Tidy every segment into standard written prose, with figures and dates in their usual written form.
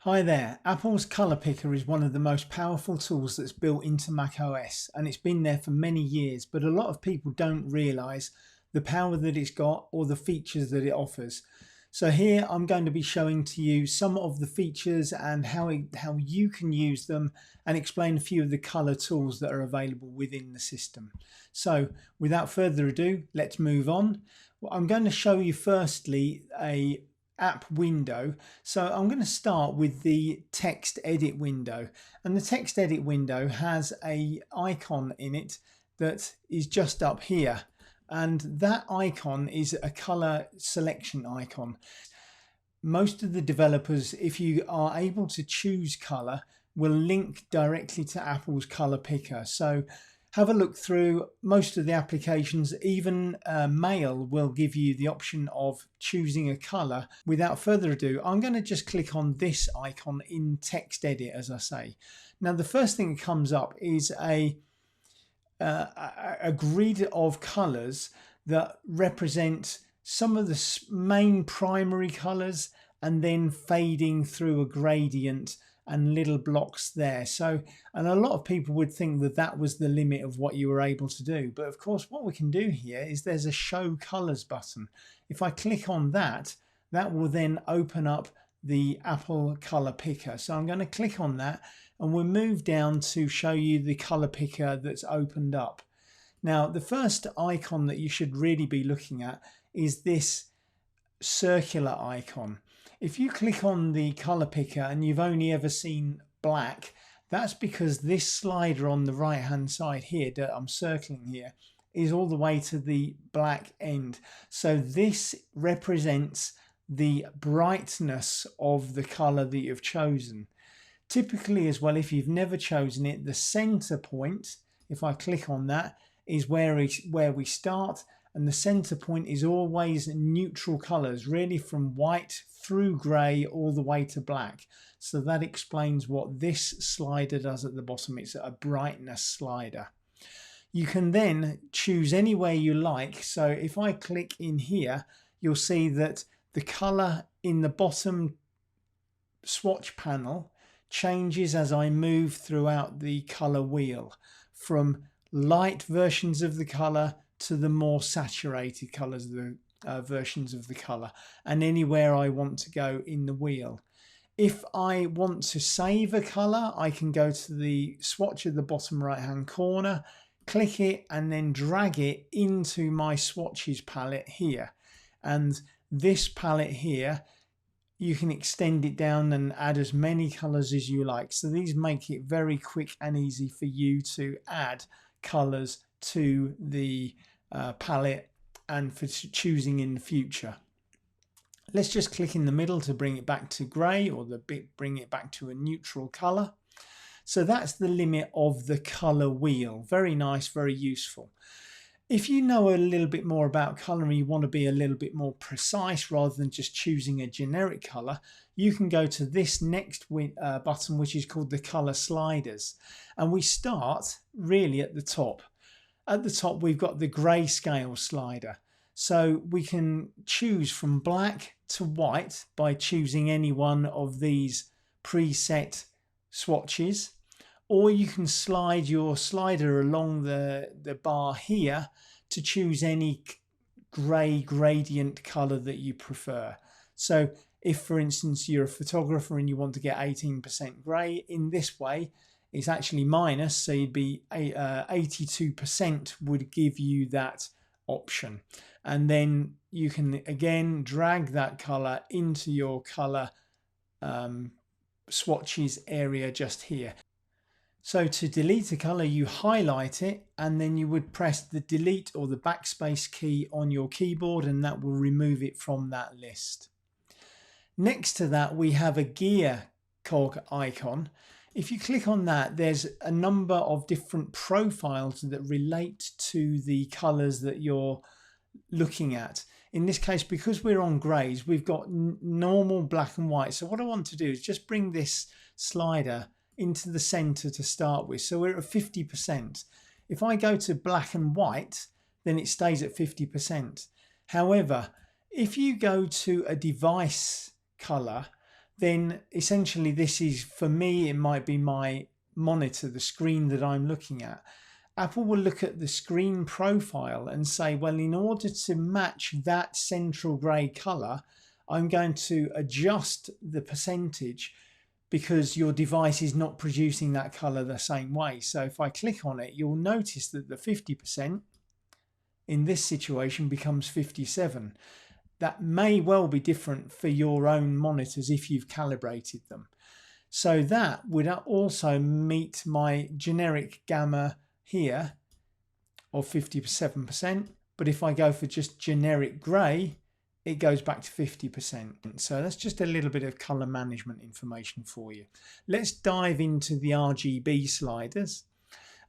Hi there. Apple's Color Picker is one of the most powerful tools that's built into macOS, and it's been there for many years, but a lot of people don't realize the power that it's got or the features that it offers. So here I'm going to be showing to you some of the features and how you can use them, and explain a few of the color tools that are available within the system. So without further ado, let's move on. Well, I'm going to show you firstly a app window. So I'm going to start with the text edit window, and the text edit window has a icon in it that is just up here, and that icon is a color selection icon. Most of the developers, if you are able to choose color, will link directly to Apple's Color Picker. So have a look through most of the applications. Even Mail will give you the option of choosing a color. Without further ado, I'm going to just click on this icon in text edit, as I say. Now the first thing that comes up is a grid of colors that represent some of the main primary colors, and then fading through a gradient and little blocks there. So, and a lot of people would think that that was the limit of what you were able to do, but of course what we can do here is there's a show colors button. If I click on that, that will then open up the Apple Color Picker. So I'm going to click on that, and we'll move down to show you the color picker that's opened up. Now the first icon that you should really be looking at is this circular icon. If you click on the color picker and you've only ever seen black, that's because this slider on the right hand side here that I'm circling here is all the way to the black end. So this represents the brightness of the color that you've chosen. Typically as well, if you've never chosen it, the center point, if I click on that, is where we start, and the center point is always neutral colors, really from white through grey all the way to black. So that explains what this slider does at the bottom. It's a brightness slider. You can then choose anywhere you like. So if I click in here, you'll see that the color in the bottom swatch panel changes as I move throughout the color wheel, from light versions of the color to the more saturated colors, the versions of the color, and anywhere I want to go in the wheel. If I want to save a color, I can go to the swatch at the bottom right hand corner, click it, and then drag it into my swatches palette here. And this palette here, you can extend it down and add as many colors as you like. So these make it very quick and easy for you to add colors to the palette and for choosing in the future. Let's just click in the middle to bring it back to grey, or bring it back to a neutral color. So that's the limit of the color wheel. Very nice, very useful. If you know a little bit more about color and you want to be a little bit more precise rather than just choosing a generic color, you can go to this next button, which is called the color sliders. And we start really at the top. At the top, we've got the Greyscale Slider. So we can choose from black to white by choosing any one of these preset swatches, or you can slide your slider along the bar here to choose any grey gradient color that you prefer. So if, for instance, you're a photographer and you want to get 18% grey, in this way, it's actually minus, so you'd be 82% would give you that option. And then you can again drag that color into your color swatches area just here. So to delete a color, you highlight it, and then you would press the delete or the backspace key on your keyboard, and that will remove it from that list. Next to that, we have a gear cog icon. If you click on that, there's a number of different profiles that relate to the colors that you're looking at. In this case, because we're on grays, we've got normal black and white. So what I want to do is just bring this slider into the center to start with. So we're at 50%. If I go to black and white, then it stays at 50%. However, if you go to a device color, then essentially this is, for me, it might be my monitor, the screen that I'm looking at. Apple will look at the screen profile and say, well, in order to match that central grey colour, I'm going to adjust the percentage because your device is not producing that colour the same way. So if I click on it, you'll notice that the 50% in this situation becomes 57. That may well be different for your own monitors if you've calibrated them. So that would also meet my generic gamma here of 57%, but if I go for just generic grey, it goes back to 50%. So that's just a little bit of color management information for you. Let's dive into the RGB sliders.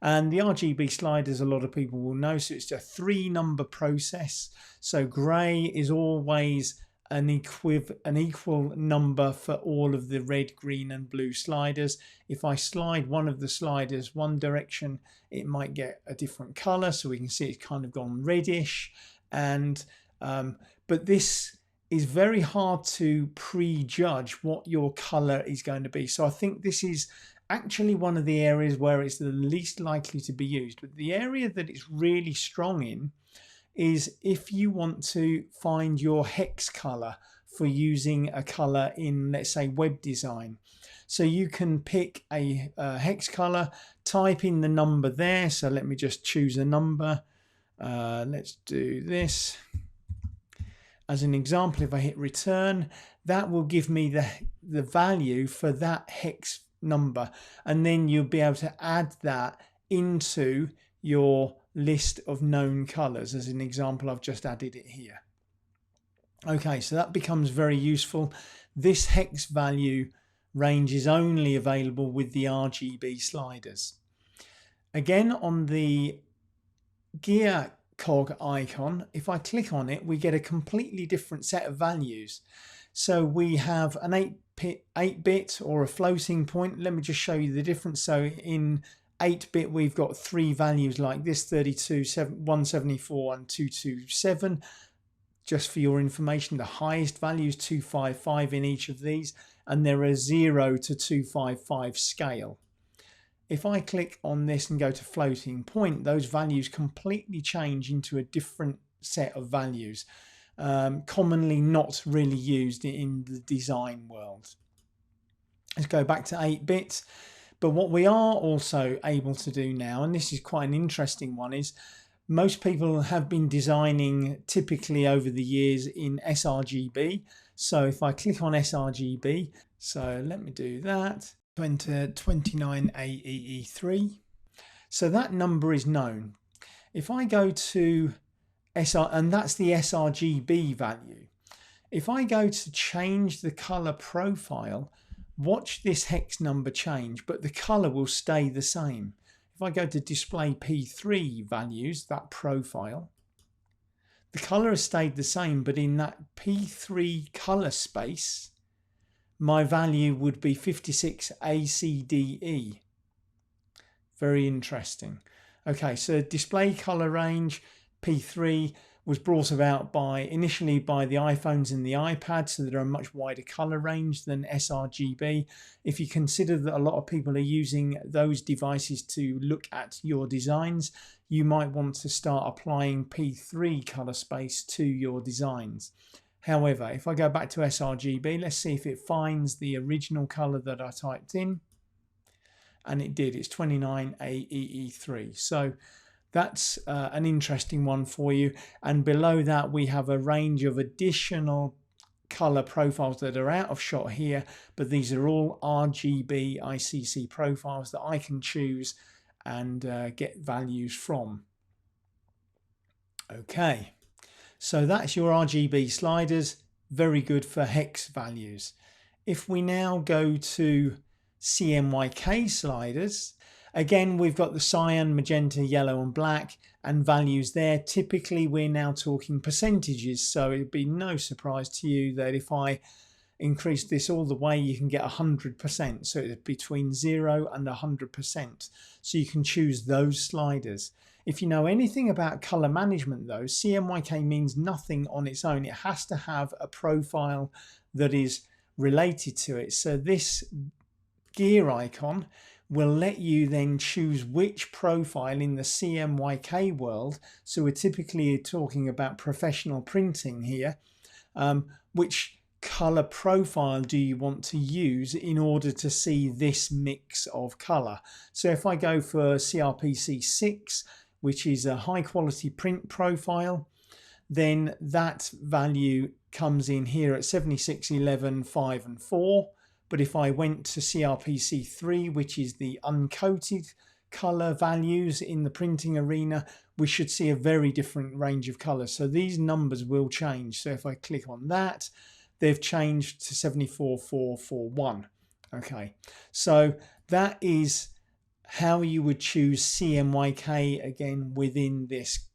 And the RGB sliders, a lot of people will know, so it's a 3-number process. So grey is always an equal number for all of the red, green and blue sliders. If I slide one of the sliders one direction, it might get a different color, so we can see it's kind of gone reddish. And but this is very hard to prejudge what your color is going to be. So I think this is actually one of the areas where it's the least likely to be used. But the area that it's really strong in is if you want to find your hex color for using a color in, let's say, web design. So you can pick a hex color, type in the number there. So let me just choose a number. Let's do this. As an example, if I hit return, that will give me the value for that hex number. And then you'll be able to add that into your list of known colors. As an example, I've just added it here. Okay, so that becomes very useful. This hex value range is only available with the RGB sliders. Again, on the gear cog icon, if I click on it, we get a completely different set of values. So we have an 8-bit or a floating point. Let me just show you the difference. So in 8-bit, we've got 3 values like this: 32, 174 and 227. Just for your information, the highest value is 255 in each of these, and there are 0 to 255 scale. If I click on this and go to floating point, those values completely change into a different set of values, commonly not really used in the design world. Let's go back to 8-bit. But what we are also able to do now, and this is quite an interesting one, is most people have been designing typically over the years in sRGB. So if I click on sRGB, so let me do that. Enter 29AEE3. So that number is known. If I go to and that's the sRGB value. If I go to change the color profile, watch this hex number change, but the color will stay the same. If I go to display P3 values, that profile, the color has stayed the same, but in that P3 color space, my value would be 56 ACDE. Very interesting. Okay, so display color range P3 was brought about initially by the iPhones and the iPad, so there are a much wider color range than sRGB. If you consider that a lot of people are using those devices to look at your designs, you might want to start applying P3 color space to your designs. However, if I go back to sRGB, let's see if it finds the original color that I typed in. And it did. It's 29AEE3. So that's an interesting one for you. And below that, we have a range of additional color profiles that are out of shot here. But these are all RGB ICC profiles that I can choose and get values from. Okay. So that's your RGB sliders, very good for hex values. If we now go to CMYK sliders, again, we've got the cyan, magenta, yellow and black and values there. Typically, we're now talking percentages, so it'd be no surprise to you that if I increase this all the way, you can get 100%. So it's between 0 and 100%. So you can choose those sliders. If you know anything about color management though, CMYK means nothing on its own. It has to have a profile that is related to it. So this gear icon will let you then choose which profile in the CMYK world, so we're typically talking about professional printing here, which color profile do you want to use in order to see this mix of color. So if I go for CRPC 6, which is a high quality print profile, then that value comes in here at 76, 11, 5 and 4. But if I went to CRPC 3, which is the uncoated color values in the printing arena, we should see a very different range of colors. So these numbers will change. So if I click on that, they've changed to 74,441. Okay, so that is how you would choose CMYK again within this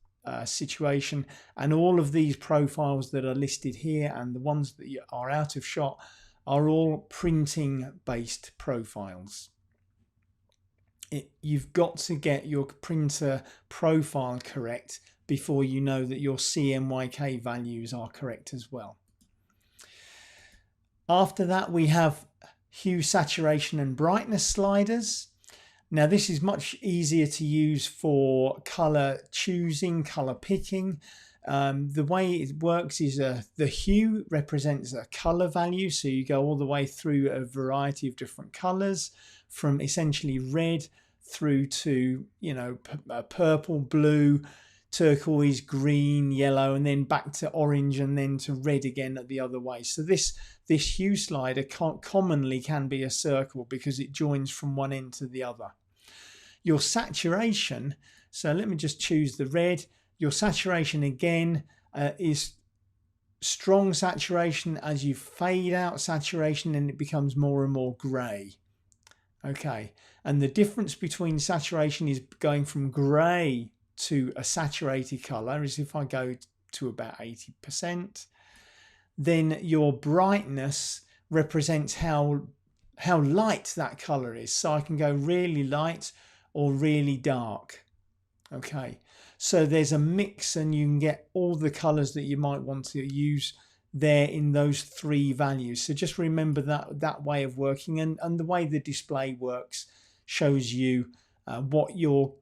situation. And all of these profiles that are listed here and the ones that are out of shot are all printing based profiles. You've got to get your printer profile correct before you know that your CMYK values are correct as well. After that, we have hue, saturation and brightness sliders. Now this is much easier to use for color choosing, color picking. The way it works is the hue represents a color value, so you go all the way through a variety of different colors, from essentially red through to, you know, purple, blue, turquoise, green, yellow, and then back to orange, and then to red again at the other way. So this hue slider commonly can be a circle because it joins from one end to the other. Your saturation, so let me just choose the red. Your saturation again is strong saturation. As you fade out saturation, and it becomes more and more grey. Okay, and the difference between saturation is going from grey to a saturated color is if I go to about 80%. Then your brightness represents how light that color is. So I can go really light or really dark. Okay, so there's a mix, and you can get all the colors that you might want to use there in those three values. So just remember that way of working, and the way the display works shows you what you're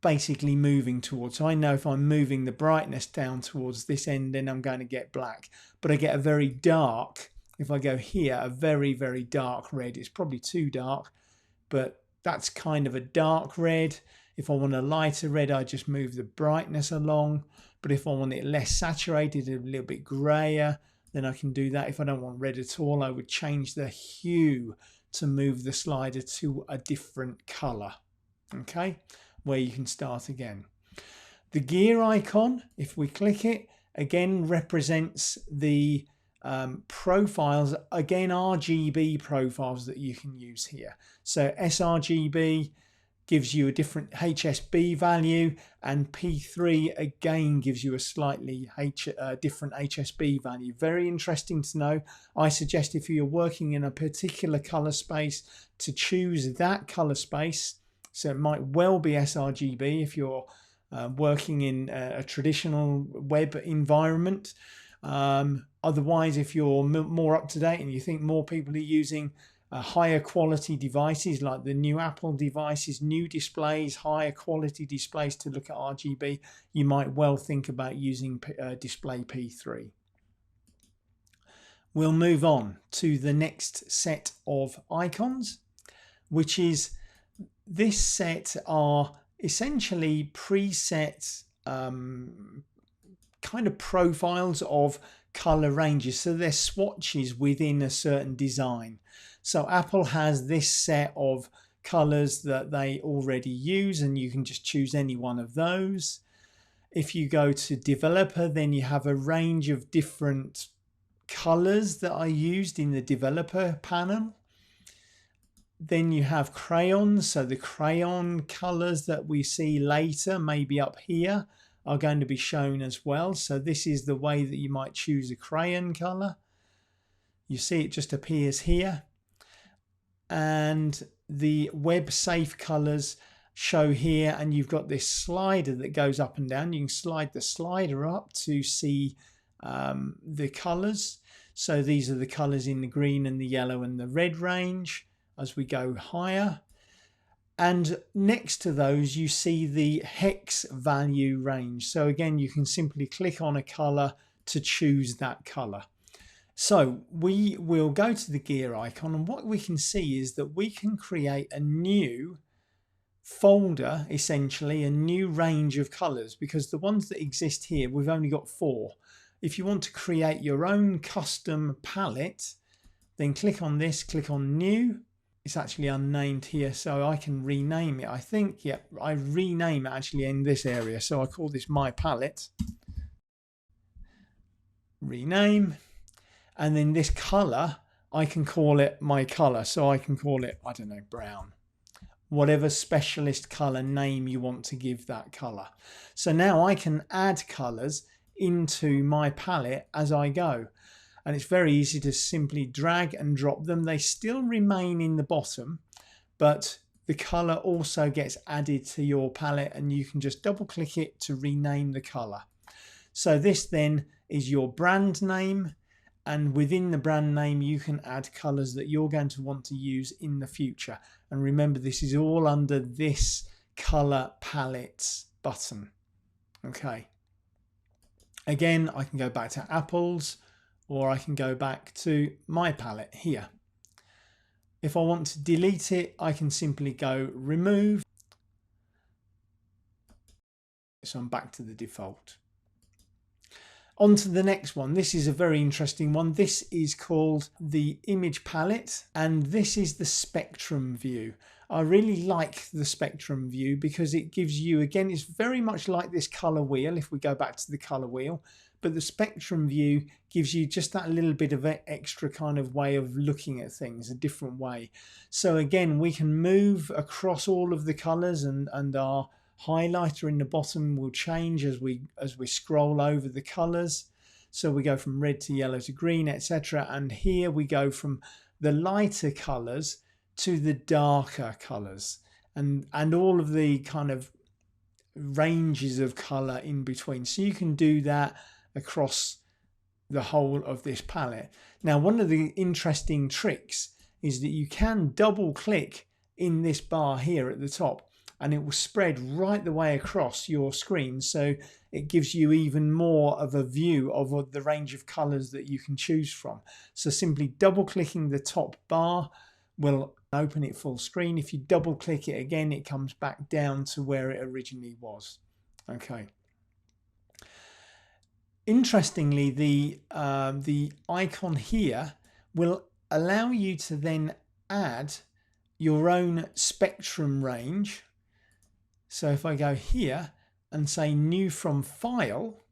basically moving towards. So I know if I'm moving the brightness down towards this end, then I'm going to get black, but I get a very dark, if I go here, a very, very dark red. It's probably too dark, but that's kind of a dark red. If I want a lighter red, I just move the brightness along. But if I want it less saturated, a little bit grayer, then I can do that. If I don't want red at all, I would change the hue to move the slider to a different color. Okay, where you can start again. The gear icon, if we click it, again represents the profiles, again RGB profiles that you can use here. So sRGB gives you a different HSB value, and P3 again gives you a slightly different HSB value. Very interesting to know. I suggest if you're working in a particular color space to choose that color space. So it might well be sRGB if you're working in a traditional web environment. Otherwise, if you're more up to date and you think more people are using higher quality devices like the new Apple devices, new displays, higher quality displays to look at RGB, you might well think about using display P3. We'll move on to the next set of icons, which is this set are essentially preset kind of profiles of color ranges. So they're swatches within a certain design. So Apple has this set of colors that they already use, and you can just choose any one of those. If you go to developer, then you have a range of different colors that are used in the developer panel. Then you have crayons. So the crayon colors that we see later, maybe up here, are going to be shown as well. So this is the way that you might choose a crayon color. You see it just appears here. And the web safe colors show here, and you've got this slider that goes up and down. You can slide the slider up to see the colors. So these are the colors in the green and the yellow and the red range as we go higher. And next to those, you see the hex value range. So again, you can simply click on a color to choose that color. So we will go to the gear icon, and what we can see is that we can create a new folder, essentially a new range of colors, because the ones that exist here, we've only got 4. If you want to create your own custom palette, then click on this, click on new. It's actually unnamed here, so I can rename it. I think, yeah, I rename it actually in this area. So I call this my palette. Rename. And then this color, I can call it my color. So I can call it, I don't know, brown. Whatever specialist color name you want to give that color. So now I can add colors into my palette as I go. And it's very easy to simply drag and drop them. They still remain in the bottom, but the color also gets added to your palette, and you can just double click it to rename the color. So this then is your brand name, and within the brand name you can add colors that you're going to want to use in the future. And remember, this is all under this color palettes button. Okay. Again, I can go back to apples, or I can go back to my palette here. If I want to delete it, I can simply go remove. So I'm back to the default. On to the next one. This is a very interesting one. This is called the image palette, and this is the spectrum view. I really like the spectrum view because it gives you, again, it's very much like this color wheel if we go back to the color wheel, but the spectrum view gives you just that little bit of extra kind of way of looking at things, a different way. So again, we can move across all of the colors, and our highlighter in the bottom will change as we scroll over the colors. So we go from red to yellow to green, etc. And here we go from the lighter colors to the darker colors, and all of the kind of ranges of color in between. So you can do that across the whole of this palette. Now, one of the interesting tricks is that you can double click in this bar here at the top, and it will spread right the way across your screen, so it gives you even more of a view of the range of colors that you can choose from. So simply double clicking the top bar will open it full screen. If you double click it again, it comes back down to where it originally was. Okay. Interestingly, the icon here will allow you to then add your own spectrum range. So if I go here and say new from file,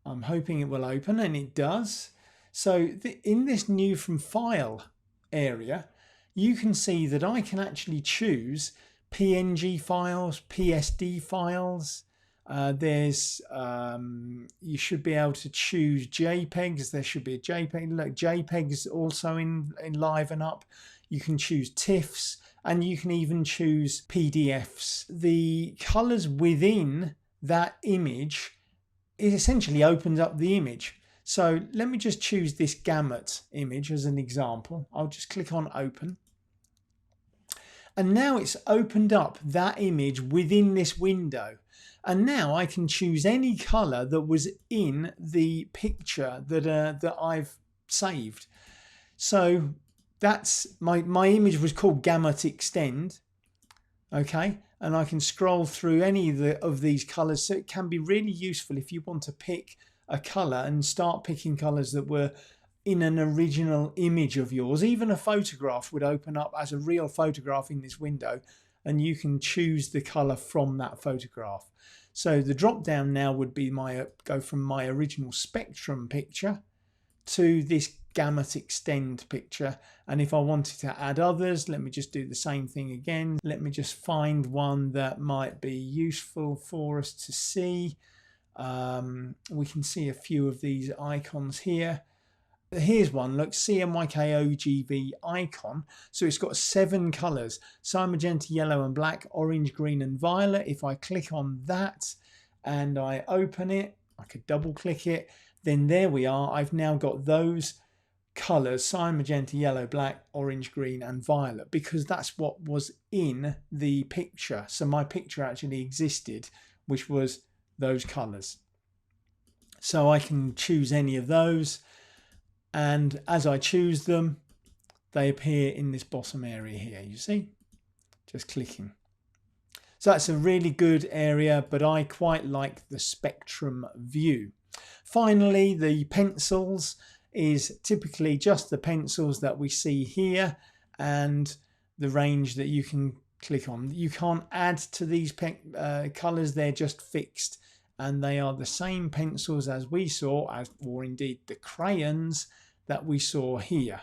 I'm hoping it will open, and it does. So in this new from file area, you can see that I can actually choose PNG files, PSD files. You should be able to choose JPEGs. There should be a JPEG. Look, JPEGs also in Liven Up. You can choose TIFFs, and you can even choose PDFs. The colors within that image, it essentially opens up the image. So let me just choose this gamut image as an example. I'll just click on open. And now it's opened up that image within this window. And now I can choose any color that was in the picture that I've saved. So that's my image was called Gamut Extend. Okay, and I can scroll through any of these colors. So it can be really useful if you want to pick a color and start picking colors that were in an original image of yours. Even a photograph would open up as a real photograph in this window, and you can choose the color from that photograph. So the drop down now would be go from my original spectrum picture to this Gamut Extend picture. And if I wanted to add others, let me just do the same thing again. Let me just find one that might be useful for us to see. We can see a few of these icons here. Here's one, look, CMYK OGB icon. So it's got 7 colors: cyan, magenta, yellow and black, orange, green and violet. If I click on that and I open it, I could double click it, then there we are. I've now got those colours: cyan, magenta, yellow, black, orange, green and violet, because that's what was in the picture. So my picture actually existed, which was those colours. So I can choose any of those, and as I choose them, they appear in this bottom area here, you see, just clicking. So that's a really good area, but I quite like the spectrum view. Finally, the pencils is typically just the pencils that we see here and the range that you can click on. You can't add to these colours, they're just fixed, and they are the same pencils as we saw, or indeed the crayons that we saw here.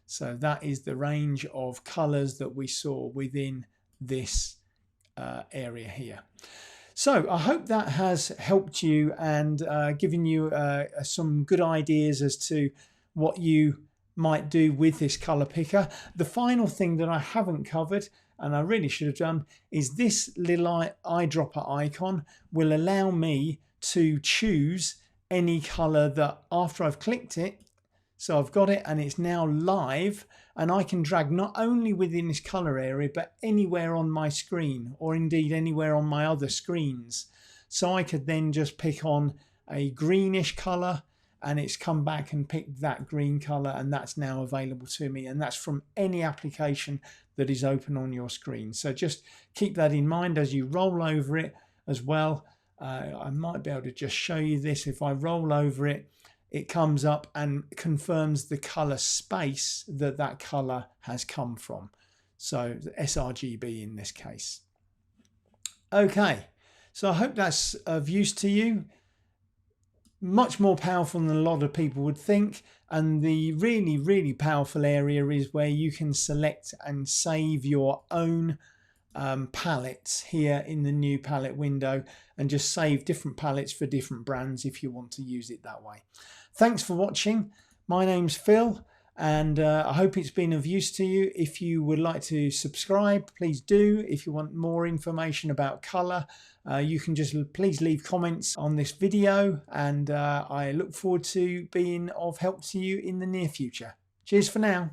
So that is the range of colours that we saw within this area here. So I hope that has helped you and given you some good ideas as to what you might do with this colour picker. The final thing that I haven't covered, and I really should have done, is this little eyedropper icon will allow me to choose any colour that after I've clicked it. So I've got it and it's now live, and I can drag not only within this colour area but anywhere on my screen, or indeed anywhere on my other screens. So I could then just pick on a greenish colour and it's come back and picked that green colour, and that's now available to me, and that's from any application that is open on your screen. So just keep that in mind as you roll over it as well. I might be able to just show you this. If I roll over it, it comes up and confirms the colour space that that colour has come from. So the sRGB in this case. Okay, so I hope that's of use to you. Much more powerful than a lot of people would think. And the really, really powerful area is where you can select and save your own palettes here in the new palette window, and just save different palettes for different brands if you want to use it that way. Thanks for watching. My name's Phil, and I hope it's been of use to you. If you would like to subscribe, please do. If you want more information about colour, you can just please leave comments on this video, and I look forward to being of help to you in the near future. Cheers for now.